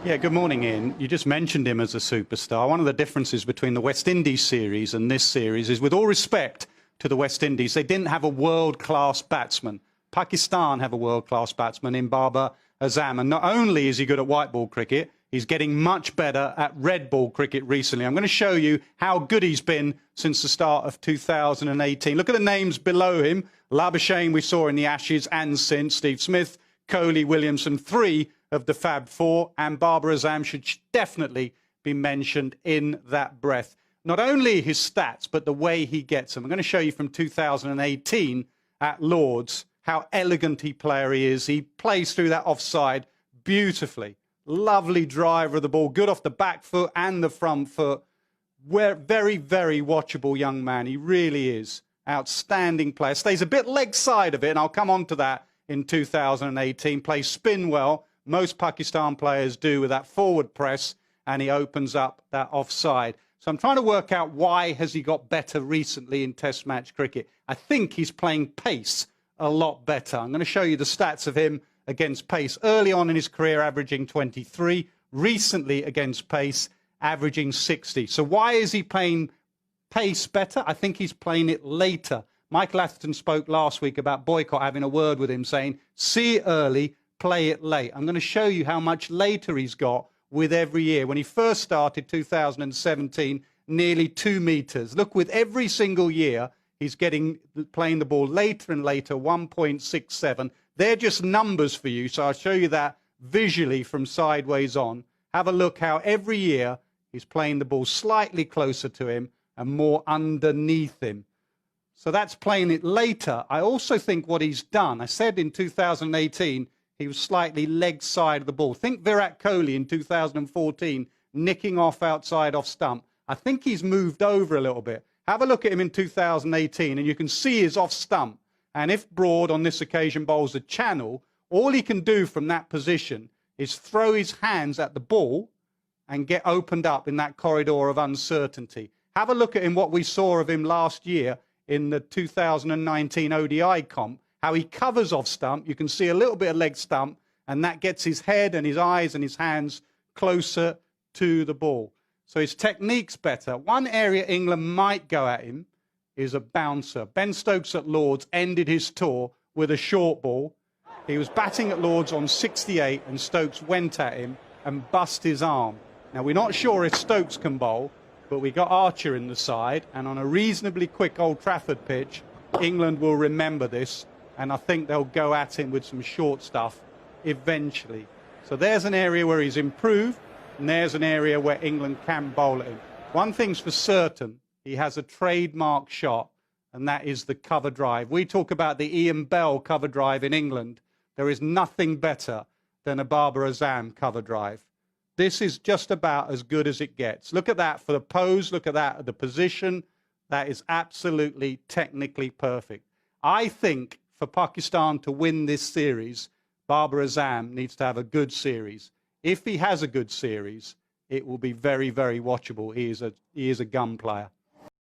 Yeah, good morning, Ian. You just mentioned him as a superstar. One of the differences between the West Indies series and this series is, with all respect to the West Indies, they didn't have a world-class batsman. Pakistan have a world-class batsman in Babar Azam. And not only is he good at white ball cricket, he's getting much better at red ball cricket recently. I'm going to show you how good he's been since the start of 2018. Look at the names below him. Labuschagne we saw in the Ashes and since. Steve Smith, Kohli, Williamson, three of the Fab Four, and Babar Azam should definitely be mentioned in that breath. Not only his stats, but the way he gets them. I'm going to show you from 2018 at Lord's how elegant a player he is. He plays through that offside beautifully. Lovely driver of the ball, good off the back foot and the front foot. Very, very watchable young man. He really is. Outstanding player. Stays a bit leg side of it, and I'll come on to that in 2018. Plays spin well. Most Pakistan players do with that forward press, and he opens up that offside. So I'm trying to work out why has he got better recently in Test match cricket. I think he's playing pace a lot better. I'm going to show you the stats of him against pace. Early on in his career, averaging 23. Recently against pace, averaging 60. So why is he playing pace better? I think he's playing it later. Michael Atherton spoke last week about Boycott having a word with him, saying, see it early, play it late. I'm going to show you how much later he's got with every year. When he first started, 2017, nearly 2 meters. Look, with every single year, he's playing the ball later and later, 1.67. They're just numbers for you, so I'll show you that visually from sideways on. Have a look how every year he's playing the ball slightly closer to him and more underneath him. So that's playing it later. I also think what he's done, I said in 2018, he was slightly leg side of the ball. Think Virat Kohli in 2014, nicking off outside off stump. I think he's moved over a little bit. Have a look at him in 2018, and you can see his off stump. And if Broad on this occasion bowls a channel, all he can do from that position is throw his hands at the ball and get opened up in that corridor of uncertainty. Have a look at him, what we saw of him last year in the 2019 ODI comp, how he covers off stump. You can see a little bit of leg stump, and that gets his head and his eyes and his hands closer to the ball. So his technique's better. One area England might go at him is a bouncer. Ben Stokes at Lord's ended his tour with a short ball. He was batting at Lord's on 68, and Stokes went at him and bust his arm. Now, we're not sure if Stokes can bowl, but we got Archer in the side, and on a reasonably quick Old Trafford pitch, England will remember this, and I think they'll go at him with some short stuff eventually. So there's an area where he's improved, and there's an area where England can bowl at him. One thing's for certain, he has a trademark shot, and that is the cover drive. We talk about the Ian Bell cover drive in England. There is nothing better than a Babar Azam cover drive. This is just about as good as it gets. Look at that for the pose. Look at that, the position. That is absolutely technically perfect. I think for Pakistan to win this series, Babar Azam needs to have a good series. If he has a good series, it will be very, very watchable. He is a gun player.